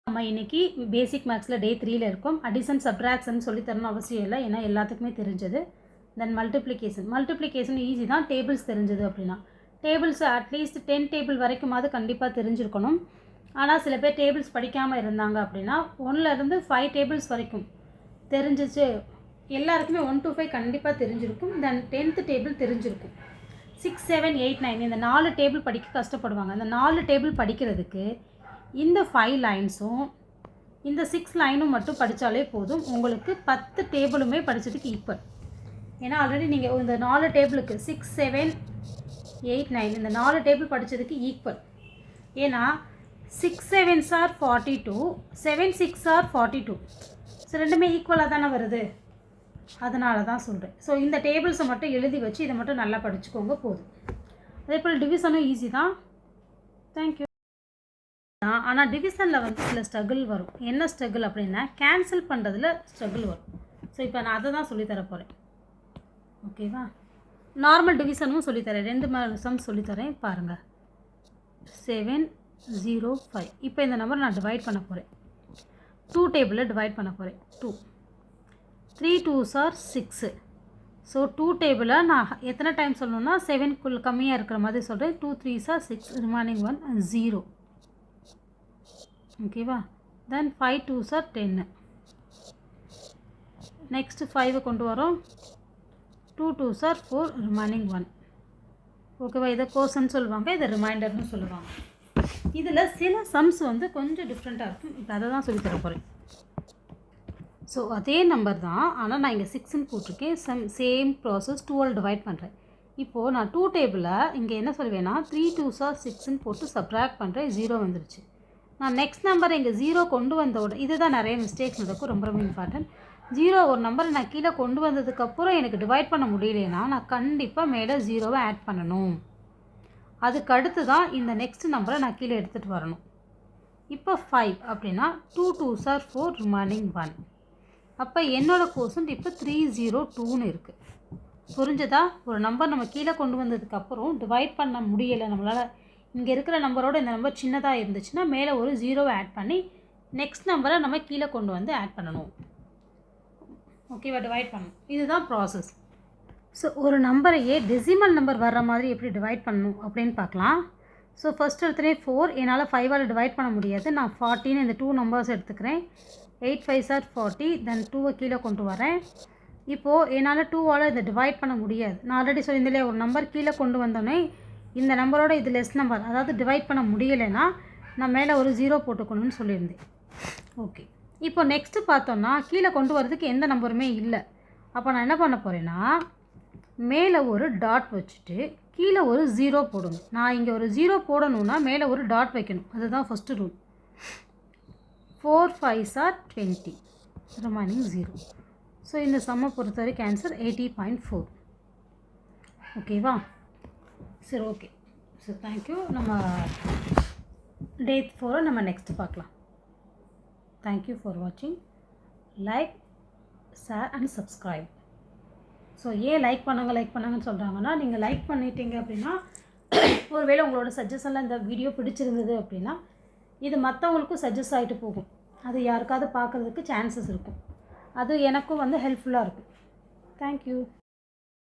நம்ம இன்றைக்கி பேசிக் மேக்ஸில் டே 3ல் இருக்கும். அடிஷன் சப்ட்ராக்ஷன் சொல்லி தரணும் அவசியம் இல்லை, ஏன்னா எல்லாத்துக்குமே தெரிஞ்சது. தென் மல்டிப்ளிகேஷன் ஈஸி தான், டேபிள்ஸ் தெரிஞ்சது அப்படின்னா. டேபிள்ஸ் அட்லீஸ்ட் 10 டேபிள் வரைக்குமாவது கண்டிப்பாக தெரிஞ்சிருக்கணும். ஆனால் சில பேர் டேபிள்ஸ் படிக்காமல் இருந்தாங்க அப்படின்னா 1லேருந்து 5 டேபிள்ஸ் வரைக்கும் தெரிஞ்சிச்சு. எல்லாருக்குமே 1 to 5 கண்டிப்பாக தெரிஞ்சிருக்கும். தென் 10th டேபிள் தெரிஞ்சிருக்கும். 6, 7, 8, 9 இந்த 4 டேபிள் படிக்க கஷ்டப்படுவாங்க. அந்த 4 டேபிள் படிக்கிறதுக்கு இந்த 5 லைன்ஸும் இந்த 6 லைனும் மட்டும் படித்தாலே போதும். உங்களுக்கு 10 டேபிளுமே படித்ததுக்கு ஈக்குவல். ஏன்னா ஆல்ரெடி நீங்கள் இந்த 4 டேபிளுக்கு 6, 7, 8, 9 இந்த 4 டேபிள் படித்ததுக்கு ஈக்குவல். ஏன்னா 6 7s are 42, 7 6 are 42. ஸோ ரெண்டுமே ஈக்குவலாக தானே வருது, அதனால தான் சொல்கிறேன். ஸோ இந்த டேபிள்ஸை மட்டும் எழுதி வச்சு இதை மட்டும் நல்லா படிச்சுக்கோங்க போதும். அதே போல் டிவிஷனும் ஈஸி தான். தேங்க்யூ. ஆனால் டிவிஷனில் வந்து சில ஸ்ட்ரகிள் வரும். என்ன ஸ்ட்ரகிள் அப்படின்னா கேன்சல் பண்ணுறதுல ஸ்ட்ரகிள் வரும். ஸோ இப்போ நான் அதை தான் சொல்லித்தர போகிறேன். ஓகேவா? நார்மல் டிவிஷனும் சொல்லித்தரேன். 2 சம் சொல்லித்தரேன் பாருங்கள். 7 0 5. இப்போ இந்த நம்பர் நான் டிவைட் பண்ண போகிறேன். 2 டேபிளில் டிவைட் பண்ண போகிறேன். 2 3 2s are 6. ஸோ 2 டேபிளை நான் எத்தனை டைம் சொல்லணும்னா 7க்குள் கம்மியாக இருக்கிற மாதிரி சொல்கிறேன். 2 3s are 6, ரிமைனிங் 1 0. ஓகேவா? தென் 5 2s are 10. நெக்ஸ்ட்டு 5 கொண்டு வரோம். 2 2s are 4, ரிமைனிங் 1. ஓகேவா? இதை கோசன்னு சொல்லுவாங்க, இதை ரிமைண்டர்னு சொல்லுவாங்க. இதில் சில சம்ஸ் வந்து கொஞ்சம் டிஃப்ரெண்ட்டாக இருக்கும். இப்போ அதை தான் சொல்லித்தர போகிறேன். ஸோ அதே நம்பர் தான், ஆனால் நான் இங்கே 6ன்னு போட்டிருக்கேன். சேம் ப்ராசஸ் 2ஆல் டிவைட் பண்ணுறேன். இப்போது நான் 2 டேபிளில் இங்கே என்ன சொல்வேன்னா 3 2s are 6ன்னு போட்டு சப்ராக்ட் பண்ணுறேன். 0 வந்துருச்சு. நான் நெக்ஸ்ட் நம்பர் இங்கே 0 கொண்டு வந்தோட இதுதான் நிறைய மிஸ்டேக்ஸ் நடக்கும். ரொம்ப ரொம்ப இம்பார்ட்டன்ட். 0 ஒரு நம்பரை நான் கீழே கொண்டு வந்ததுக்கப்புறம் எனக்கு டிவைட் பண்ண முடியலைன்னா நான் கண்டிப்பாக மேலே 0வை ஆட் பண்ணணும். அதுக்கு அடுத்து தான் இந்த நெக்ஸ்ட் நம்பரை நான் கீழே எடுத்துகிட்டு வரணும். இப்போ 5 அப்படின்னா 2 2s are 4, ரிமைனிங் 1. அப்போ என்னோடய கோசன்ட் இப்போ 302ன்னு இருக்குது. புரிஞ்சதா? ஒரு நம்பர் நம்ம கீழே கொண்டு வந்ததுக்கப்புறம் டிவைட் பண்ண முடியலை நம்மளால். இங்கே இருக்கிற நம்பரோட இந்த நம்பர் சின்னதாக இருந்துச்சுன்னா மேலே ஒரு 0வை ஆட் பண்ணி நெக்ஸ்ட் நம்பரை நம்ம கீழே கொண்டு வந்து ஆட் பண்ணணும். ஓகேவா? டிவைட் பண்ணணும். இதுதான் ப்ராசஸ். ஸோ ஒரு நம்பரையே டெசிமல் நம்பர் வர்ற மாதிரி எப்படி டிவைட் பண்ணணும் அப்படின்னு பார்க்கலாம். ஸோ ஃபஸ்ட் எடுத்துகிட்டே 4 என்னால் 5ஆல் டிவைட் பண்ண முடியாது. நான் 40ன்னு இந்த 2 நம்பர்ஸ் எடுத்துக்கிறேன். 8 5s are 40. தென் 2வை கீழே கொண்டு வரேன். இப்போது என்னால் 2ஆல் இதை டிவைட் பண்ண முடியாது. நான் ஆல்ரெடி சொல்லியிருந்தே ஒரு நம்பர் கீழே கொண்டு வந்தோடனே இந்த நம்பரோட இது லெஸ் நம்பர், அதாவது டிவைட் பண்ண முடியலைன்னா நான் மேலே ஒரு 0 போட்டுக்கணும்னு சொல்லியிருந்தேன். ஓகே, இப்போ நெக்ஸ்ட்டு பார்த்தோன்னா கீழே கொண்டு வரதுக்கு எந்த நம்பருமே இல்லை. அப்போ நான் என்ன பண்ண போகிறேன்னா மேலே ஒரு டாட் வச்சுட்டு கீழே ஒரு 0 போடணும். நான் இங்கே ஒரு 0 போடணுன்னா மேலே ஒரு டாட் வைக்கணும். அதுதான் first rule. 4 5s are 20, remaining 0. So இந்த சம்மை பொறுத்த வரைக்கும் ஆன்சர் 80.4. ஓகேவா? சரி, ஓகே. So thank you. நம்ம டே 4 நம்ம நெக்ஸ்ட் பார்க்கலாம். தேங்க்யூ ஃபார் வாட்சிங். Like, share and subscribe. So ஏன் லைக் பண்ணுங்கன்னு சொல்கிறாங்கன்னா, நீங்கள் லைக் பண்ணிட்டீங்க அப்படின்னா ஒருவேளை உங்களோட சஜஷனில் இந்த வீடியோ பிடிச்சிருந்தது அப்படின்னா இது மற்றவங்களுக்கும் சஜஸ்ட் ஆகிட்டு போகும். அது யாருக்காவது பார்க்குறதுக்கு சான்சஸ் இருக்கும். அது எனக்கும் வந்து ஹெல்ப்ஃபுல்லாக இருக்கும். தேங்க்யூ.